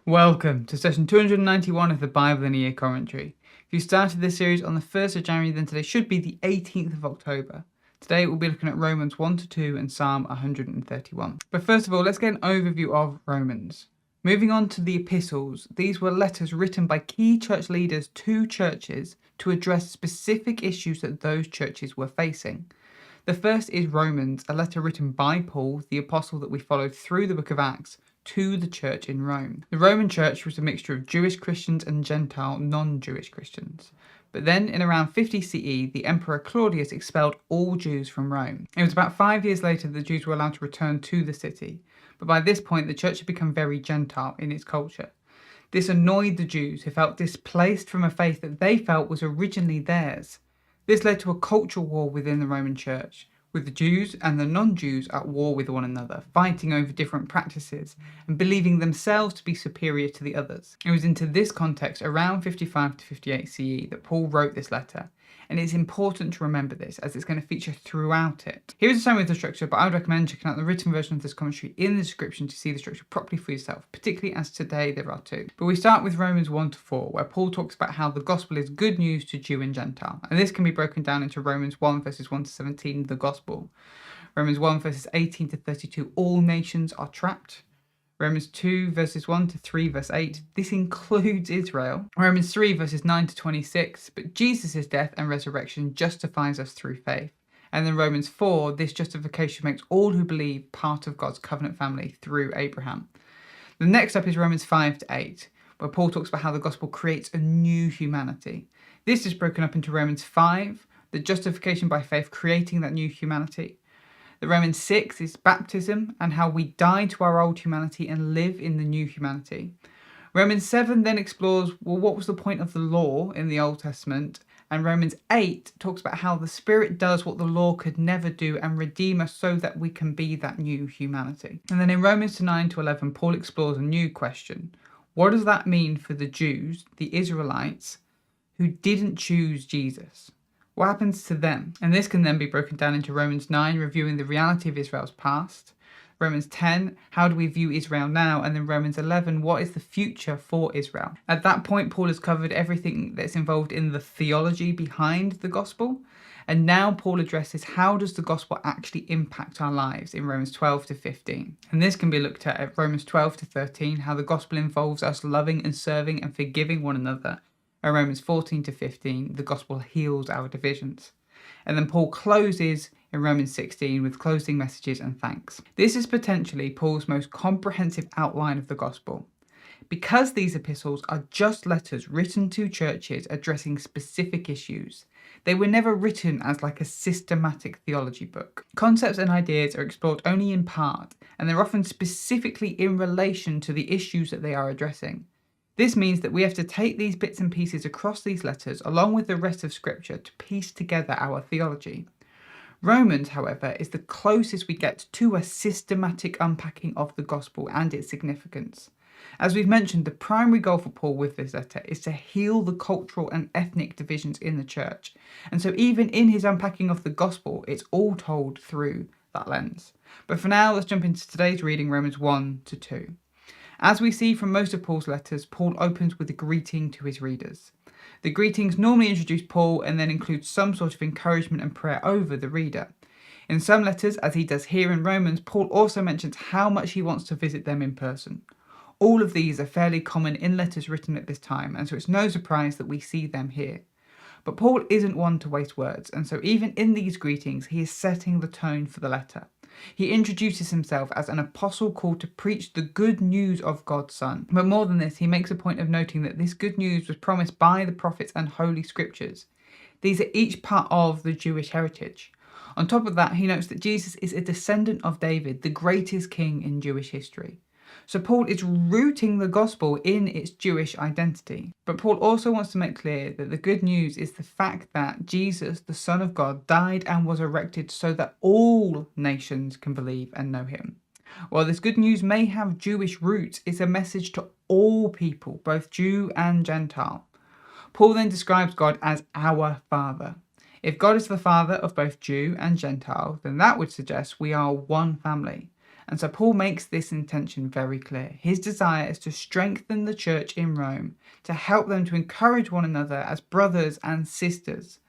Welcome to session 291 of the Bible in a Year commentary. If you started this series on the 1st of January, then today should be the 18th of October. Today we'll be looking at Romans 1 to 2 and Psalm 131. But first of all, let's get an overview of Romans. Moving on to the epistles, these were letters written by key church leaders to churches to address specific issues that those churches were facing. The first is Romans, a letter written by Paul, the apostle that we followed through the book of Acts, to the church in Rome. The Roman church was a mixture of Jewish Christians and Gentile non-Jewish Christians. But then in around 50 CE, the Emperor Claudius expelled all Jews from Rome. It was about 5 years later that the Jews were allowed to return to the city. But by this point, the church had become very Gentile in its culture. This annoyed the Jews, who felt displaced from a faith that they felt was originally theirs. This led to a cultural war within the Roman church, with the Jews and the non-Jews at war with one another, fighting over different practices and believing themselves to be superior to the others. It was into this context, around 55 to 58 CE, that Paul wrote this letter, and it's important to remember this as it's going to feature throughout it. Here's a summary of the structure, but I would recommend checking out the written version of this commentary in the description to see the structure properly for yourself, particularly as today there are two. But we start with Romans 1 to 4, where Paul talks about how the gospel is good news to Jew and Gentile, and this can be broken down into Romans 1 verses 1 to 17, the gospel. Romans 1 verses 18 to 32, all nations are trapped. Romans 2 verses 1 to 3 verse 8, this includes Israel. Romans 3 verses 9 to 26, but Jesus' death and resurrection justifies us through faith. And then Romans 4, this justification makes all who believe part of God's covenant family through Abraham. The next up is Romans 5 to 8, where Paul talks about how the gospel creates a new humanity. This is broken up into Romans 5, the justification by faith creating that new humanity. The Romans 6 is baptism and how we die to our old humanity and live in the new humanity. Romans 7 then explores, what was the point of the law in the Old Testament? And Romans 8 talks about how the Spirit does what the law could never do and redeem us so that we can be that new humanity. And then in Romans 9 to 11, Paul explores a new question. What does that mean for the Jews, the Israelites, who didn't choose Jesus? What happens to them? And this can then be broken down into Romans 9, reviewing the reality of Israel's past. Romans 10, how do we view Israel now? And then Romans 11, what is the future for Israel? At that point, Paul has covered everything that's involved in the theology behind the gospel. And now Paul addresses how does the gospel actually impact our lives in Romans 12 to 15. And this can be looked at Romans 12 to 13, how the gospel involves us loving and serving and forgiving one another. And Romans 14 to 15, the gospel heals our divisions. And then Paul closes in Romans 16 with closing messages and thanks. This is potentially Paul's most comprehensive outline of the gospel. Because these epistles are just letters written to churches addressing specific issues, they were never written as like a systematic theology book. Concepts and ideas are explored only in part, and they're often specifically in relation to the issues that they are addressing. This means that we have to take these bits and pieces across these letters along with the rest of Scripture to piece together our theology. Romans, however, is the closest we get to a systematic unpacking of the gospel and its significance. As we've mentioned, the primary goal for Paul with this letter is to heal the cultural and ethnic divisions in the church. And so even in his unpacking of the gospel, it's all told through that lens. But for now, let's jump into today's reading, Romans 1 to 2. As we see from most of Paul's letters, Paul opens with a greeting to his readers. The greetings normally introduce Paul and then include some sort of encouragement and prayer over the reader. In some letters, as he does here in Romans, Paul also mentions how much he wants to visit them in person. All of these are fairly common in letters written at this time, and so it's no surprise that we see them here. But Paul isn't one to waste words, and so even in these greetings, he is setting the tone for the letter. He introduces himself as an apostle called to preach the good news of God's Son. But more than this, he makes a point of noting that this good news was promised by the prophets and holy scriptures. These are each part of the Jewish heritage. On top of that, he notes that Jesus is a descendant of David, the greatest king in Jewish history. So Paul is rooting the gospel in its Jewish identity. But Paul also wants to make clear that the good news is the fact that Jesus, the Son of God, died and was resurrected so that all nations can believe and know him. While this good news may have Jewish roots, it's a message to all people, both Jew and Gentile. Paul then describes God as our Father. If God is the Father of both Jew and Gentile, then that would suggest we are one family. And so Paul makes this intention very clear. His desire is to strengthen the church in Rome, to help them to encourage one another as brothers and sisters.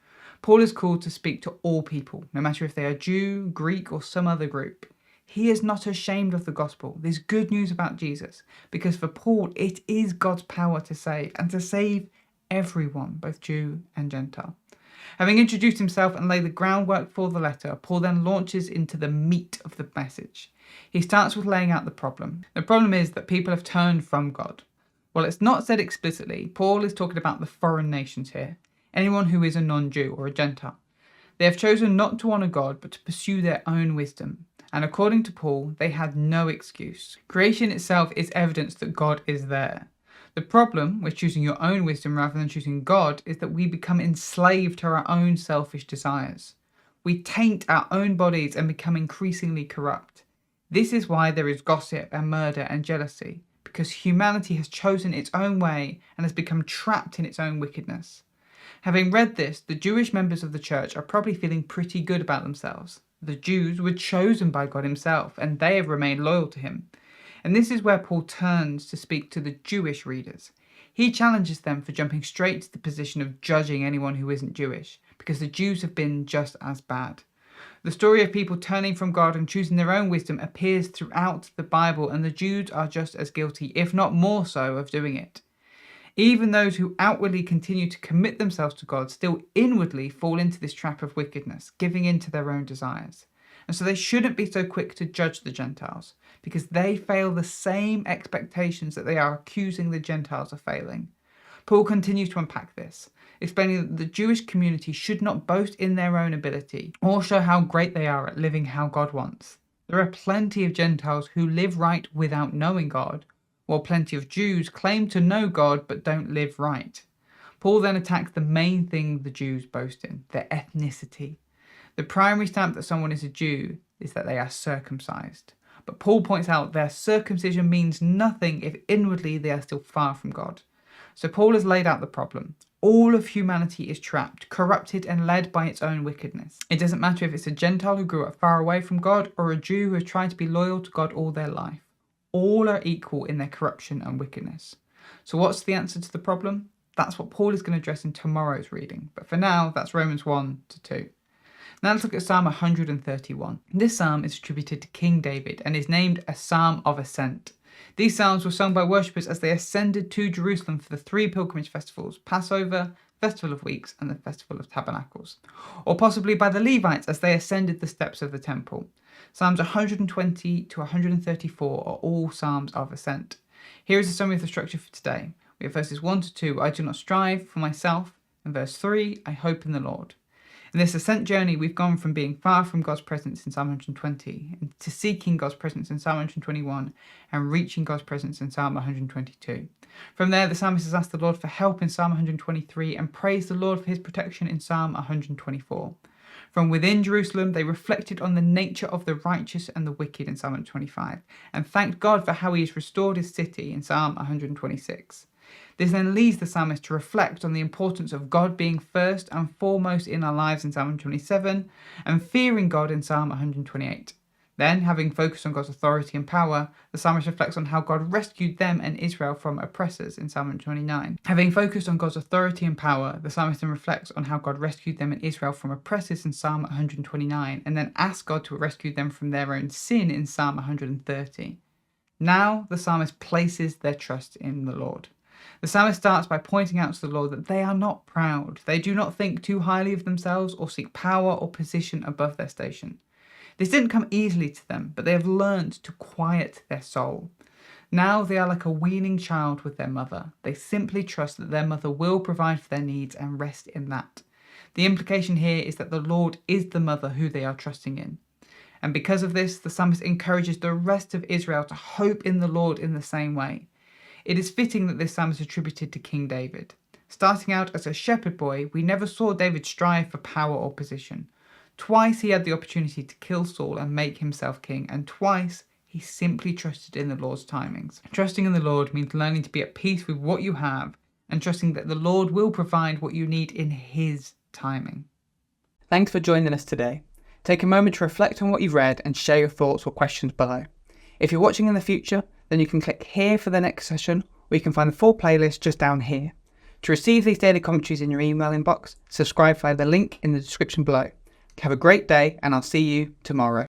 Paul is called to speak to all people, no matter if they are Jew, Greek, or some other group. He is not ashamed of the gospel, this good news about Jesus, because for Paul it is God's power to save, and to save everyone, both Jew and Gentile. Having introduced himself and laid the groundwork for the letter, Paul then launches into the meat of the message. He starts with laying out the problem. The problem is that people have turned from God. While it's not said explicitly, Paul is talking about the foreign nations here, anyone who is a non-Jew or a Gentile. They have chosen not to honour God, but to pursue their own wisdom. And according to Paul, they had no excuse. Creation itself is evidence that God is there. The problem with choosing your own wisdom rather than choosing God is that we become enslaved to our own selfish desires. We taint our own bodies and become increasingly corrupt. This is why there is gossip and murder and jealousy, because humanity has chosen its own way and has become trapped in its own wickedness. Having read this, the Jewish members of the church are probably feeling pretty good about themselves. The Jews were chosen by God himself, and they have remained loyal to him. And this is where Paul turns to speak to the Jewish readers. He challenges them for jumping straight to the position of judging anyone who isn't Jewish, because the Jews have been just as bad. The story of people turning from God and choosing their own wisdom appears throughout the Bible, and the Jews are just as guilty, if not more so, of doing it. Even those who outwardly continue to commit themselves to God still inwardly fall into this trap of wickedness, giving in to their own desires. And so they shouldn't be so quick to judge the Gentiles, because they fail the same expectations that they are accusing the Gentiles of failing. Paul continues to unpack this, explaining that the Jewish community should not boast in their own ability, or show how great they are at living how God wants. There are plenty of Gentiles who live right without knowing God, while plenty of Jews claim to know God but don't live right. Paul then attacks the main thing the Jews boast in, their ethnicity. The primary stamp that someone is a Jew is that they are circumcised. But Paul points out their circumcision means nothing if inwardly they are still far from God. So Paul has laid out the problem. All of humanity is trapped, corrupted and led by its own wickedness. It doesn't matter if it's a Gentile who grew up far away from God or a Jew who has tried to be loyal to God all their life. All are equal in their corruption and wickedness. So what's the answer to the problem? That's what Paul is going to address in tomorrow's reading. But for now, that's Romans 1-2. Now let's look at Psalm 131. This psalm is attributed to King David and is named a Psalm of Ascent. These psalms were sung by worshippers as they ascended to Jerusalem for the 3 pilgrimage festivals, Passover, Festival of Weeks, and the Festival of Tabernacles. Or possibly by the Levites as they ascended the steps of the temple. Psalms 120 to 134 are all psalms of ascent. Here is a summary of the structure for today. We have verses 1-2, I do not strive for myself, and verse 3, I hope in the Lord. In this ascent journey, we've gone from being far from God's presence in Psalm 120 to seeking God's presence in Psalm 121 and reaching God's presence in Psalm 122. From there, the psalmist has asked the Lord for help in Psalm 123 and praised the Lord for his protection in Psalm 124. From within Jerusalem, they reflected on the nature of the righteous and the wicked in Psalm 125 and thanked God for how he has restored his city in Psalm 126. This then leads the psalmist to reflect on the importance of God being first and foremost in our lives in Psalm 127 and fearing God in Psalm 128. Then, having focused on God's authority and power, the psalmist reflects on how God rescued them and Israel from oppressors in Psalm 129. Having focused on God's authority and power, the psalmist then reflects on how God rescued them and Israel from oppressors in Psalm 129, and then asks God to rescue them from their own sin in Psalm 130. Now, the psalmist places their trust in the Lord. The psalmist starts by pointing out to the Lord that they are not proud. They do not think too highly of themselves or seek power or position above their station. This didn't come easily to them, but they have learned to quiet their soul. Now they are like a weaning child with their mother. They simply trust that their mother will provide for their needs and rest in that. The implication here is that the Lord is the mother who they are trusting in. And because of this, the psalmist encourages the rest of Israel to hope in the Lord in the same way. It is fitting that this psalm is attributed to King David. Starting out as a shepherd boy, we never saw David strive for power or position. Twice he had the opportunity to kill Saul and make himself king, and twice he simply trusted in the Lord's timings. Trusting in the Lord means learning to be at peace with what you have and trusting that the Lord will provide what you need in his timing. Thanks for joining us today. Take a moment to reflect on what you've read and share your thoughts or questions below. If you're watching in the future, then you can click here for the next session, or you can find the full playlist just down here. To receive these daily commentaries in your email inbox, subscribe via the link in the description below. Have a great day, and I'll see you tomorrow.